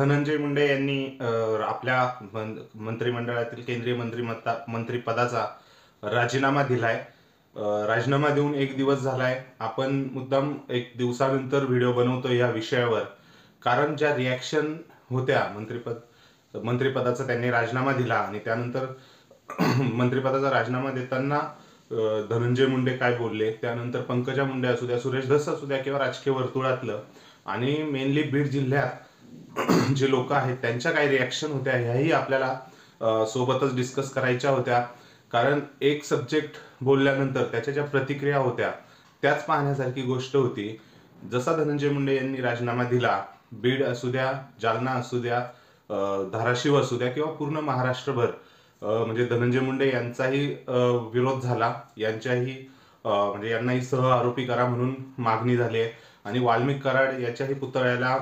धनंजय मुंडे यांनी आपल्या मंत्रिमंडळातील केंद्रीय मंत्रिपदाचा राजीनामा दिलाय. राजीनामा देऊन एक दिवस झालाय. आपण मुद्दाम एक दिवसानंतर व्हिडिओ बनवतो या विषयावर, कारण ज्या रिॲक्शन होत्या मंत्रिपदाचा त्यांनी राजीनामा दिला आणि त्यानंतर मंत्रिपदाचा राजीनामा देताना धनंजय मुंडे काय बोलले, त्यानंतर पंकजा मुंडे असू द्या, सुरेश धस असू द्या किंवा राजकीय वर्तुळातलं आणि मेनली बीड जिल्ह्यात जे लोक आहेत त्यांच्या काय रिॲक्शन होत्या ह्याही आपल्याला सोबतच डिस्कस करायच्या होत्या. कारण एक सब्जेक्ट बोलल्यानंतर त्याच्या ज्या प्रतिक्रिया होत्या त्याच पाहण्यासारखी गोष्ट होती. जसा धनंजय मुंडे यांनी राजीनामा दिला, बीड असू द्या, जालना असू द्या, धाराशिव असू द्या किंवा पूर्ण महाराष्ट्रभर म्हणजे धनंजय मुंडे यांचाही विरोध झाला, यांच्याही म्हणजे यांनाही सह आरोपी करा म्हणून मागणी झाली आहे आणि वाल्मिक कराड याच्याही पुतळ्याला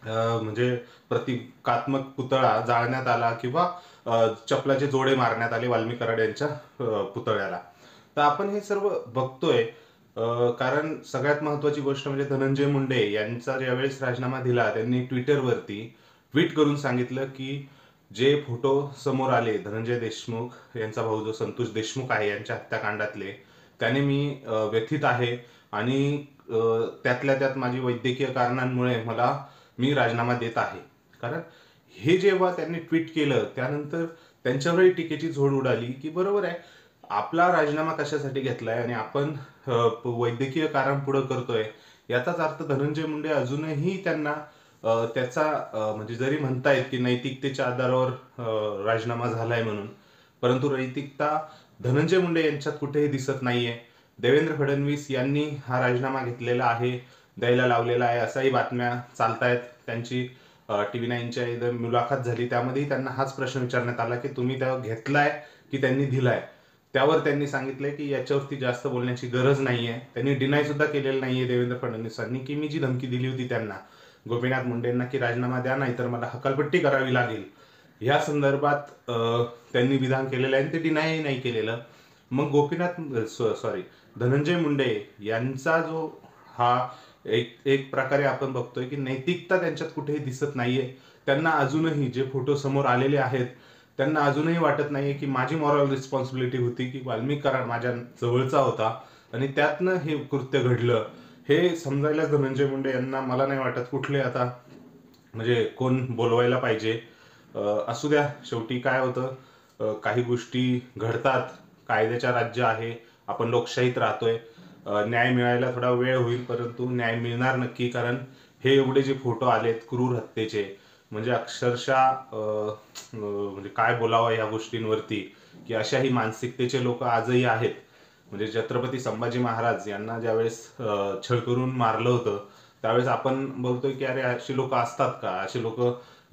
म्हणजे प्रतिकात्मक पुतळा जाळण्यात आला किंवा चपलाचे जोडे मारण्यात आले वाल्मिक कराड यांच्या पुतळ्याला. तर आपण हे सर्व बघतोय कारण सगळ्यात महत्वाची गोष्ट म्हणजे धनंजय मुंडे यांचा ज्यावेळेस राजीनामा दिला त्यांनी ट्विटरवरती ट्विट करून सांगितलं की जे फोटो समोर आले धनंजय देशमुख यांचा भाऊ जो संतोष देशमुख आहे यांच्या हत्याकांडातले, त्याने मी व्यथित आहे आणि त्यातल्या त्यात माझी वैद्यकीय कारणांमुळे मी राजीनामा देत आहे. कारण हे जेव्हा त्यांनी ट्विट केलं त्यानंतर त्यांच्यावरही टीकेची झोड उडाली की बरोबर आहे, आपला राजीनामा कशासाठी घेतलाय आणि आपण वैद्यकीय कारण पुढे करतोय, याचाच अर्थ धनंजय मुंडे अजूनही त्यांना त्याचा म्हणजे जरी म्हणतायत की नैतिकतेच्या आधारावर राजीनामा झालाय म्हणून, परंतु नैतिकता धनंजय मुंडे यांच्यात कुठेही दिसत नाहीये. देवेंद्र फडणवीस यांनी हा राजीनामा घेतलेला आहे, द्यायला लावलेला आहे असाही बातम्या चालतायत. त्यांची TV9च्या इथं मुलाखत झाली, त्यामध्येही त्यांना हाच प्रश्न विचारण्यात आला की तुम्ही त्या घेतलाय की त्यांनी दिलाय. त्यावर त्यांनी सांगितलंय की याच्यावरती जास्त बोलण्याची गरज नाहीये. त्यांनी डिनाय सुद्धा केलेलं नाहीये देवेंद्र फडणवीसांनी की मी जी धमकी दिली होती त्यांना गोपीनाथ मुंडेंना की राजीनामा द्या नाही तर मला हकालपट्टी करावी लागेल, या संदर्भात त्यांनी विधान केलेलं आहे, ते डिनायही नाही केलेलं. मग धनंजय मुंडे यांचा जो हा एक प्रकारे आपण बघतोय की नैतिकता त्यांच्यात कुठेही दिसत नाहीये. त्यांना अजूनही जे फोटो समोर आलेले आहेत त्यांना अजूनही वाटत नाहीये की माझी मॉरल रिस्पॉन्सिबिलिटी होती की वाल्मिक कराड माझ्या जवळचा होता आणि त्यातनं हे कृत्य घडलं, हे समजायला धनंजय मुंडे यांना मला नाही वाटत कुठले आता म्हणजे कोण बोलवायला पाहिजे. असू द्या, शेवटी काय होतं, काही गोष्टी घडतात, कायद्याच्या राज्य आहे, आपण लोकशाहीत राहतोय, न्याय मिळायला थोडा वेळ होईल परंतु न्याय मिळणार नक्की. कारण हे एवढे जे फोटो आलेत क्रूर हत्येचे म्हणजे अक्षरशः म्हणजे काय बोलावं या गोष्टींवरती की अशाही मानसिकतेचे लोक आजही आहेत. म्हणजे छत्रपती संभाजी महाराज यांना ज्यावेळेस छळ करून मारलं होतं त्यावेळेस आपण बोलतोय की अरे अशी लोक असतात का, असे लोक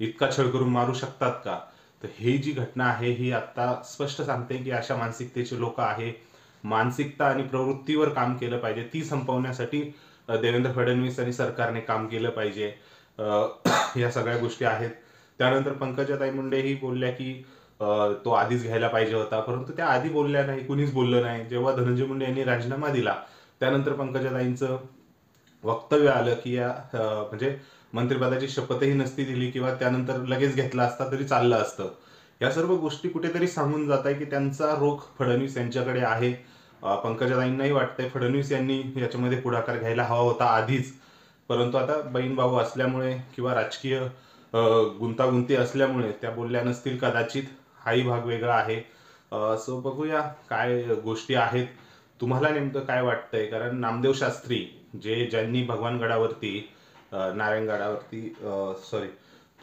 इतका छळ करून मारू शकतात का. तर ही जी घटना आहे ही आता स्पष्ट सांगते की अशा मानसिकतेचे लोक आहे. मानसिकता आणि प्रवृत्तीवर काम केलं पाहिजे, ती संपवण्यासाठी देवेंद्र फडणवीस आणि सरकारने काम केलं पाहिजे. या सगळ्या गोष्टी आहेत. त्यानंतर पंकजाताई मुंडेही बोलल्या की तो आधीच घ्यायला पाहिजे होता, परंतु त्या आधी बोलल्या नाही, कुणीच बोललं नाही. जेव्हा धनंजय मुंडे यांनी राजीनामा दिला त्यानंतर पंकजाताईंचं वक्तव्य आलं की या म्हणजे मंत्रिपदाची शपथही नसती दिली किंवा त्यानंतर लगेच घेतला असता तरी चाललं असतं. या सर्व गोष्टी कुठेतरी सांगून जात आहे की त्यांचा रोख फडणवीस यांच्याकडे आहे. पंकजाताईंनाही वाटतंय फडणवीस यांनी याच्यामध्ये पुढाकार घ्यायला हवा होता आधीच, परंतु आता बहीण भाऊ असल्यामुळे किंवा राजकीय गुंतागुंती असल्यामुळे त्या बोलल्या नसतील कदाचित, हाही भाग वेगळा आहे. सो बघूया काय गोष्टी आहेत. तुम्हाला नेमकं काय वाटतंय, कारण नामदेव शास्त्री ज्यांनी भगवानगडावरती नारायणगडावरती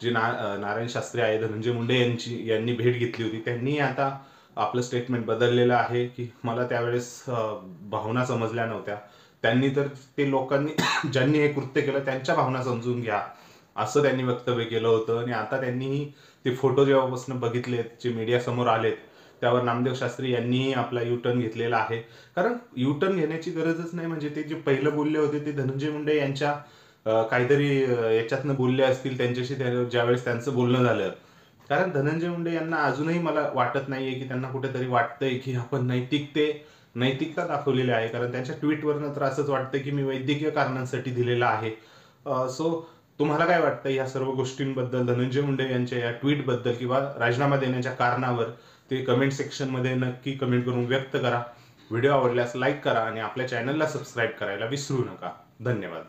नारायण शास्त्री आहे धनंजय मुंडे यांनी भेट घेतली होती, त्यांनी आता आपलं स्टेटमेंट बदललेलं आहे की मला त्यावेळेस भावना समजल्या नव्हत्या, त्यांनी तर ते लोकांनी ज्यांनी हे कृत्य केलं त्यांच्या भावना समजून घ्या असं त्यांनी वक्तव्य केलं होतं. आणि आता त्यांनीही ते फोटो जेव्हापासून बघितलेत, जे मीडिया समोर आलेत, त्यावर नामदेव शास्त्री यांनीही आपला युटर्न घेतलेला आहे. कारण युटर्न घेण्याची गरजच नाही, म्हणजे ते जे पहिलं बोलले होते ते धनंजय मुंडे यांच्या काहीतरी याच्यातनं बोलले असतील त्यांच्याशी ज्यावेळेस त्यांचं बोलणं झालं. कारण धनंजय मुंडे यांना अजूनही मला वाटत नाहीये की त्यांना कुठेतरी वाटतंय की आपण नैतिकता दाखवलेली आहे. कारण त्यांच्या ट्विटवरनं तर असंच वाटतं की मी वैद्यकीय कारणांसाठी दिलेला आहे. सो तुम्हाला काय वाटतं या सर्व गोष्टींबद्दल, धनंजय मुंडे यांच्या या ट्विटबद्दल किंवा राजीनामा देण्याच्या कारणावर, ते कमेंट सेक्शनमध्ये नक्की कमेंट करून व्यक्त करा. व्हिडिओ आवडल्यास लाईक करा आणि आपल्या चॅनलला सबस्क्राईब करायला विसरू नका. धन्यवाद.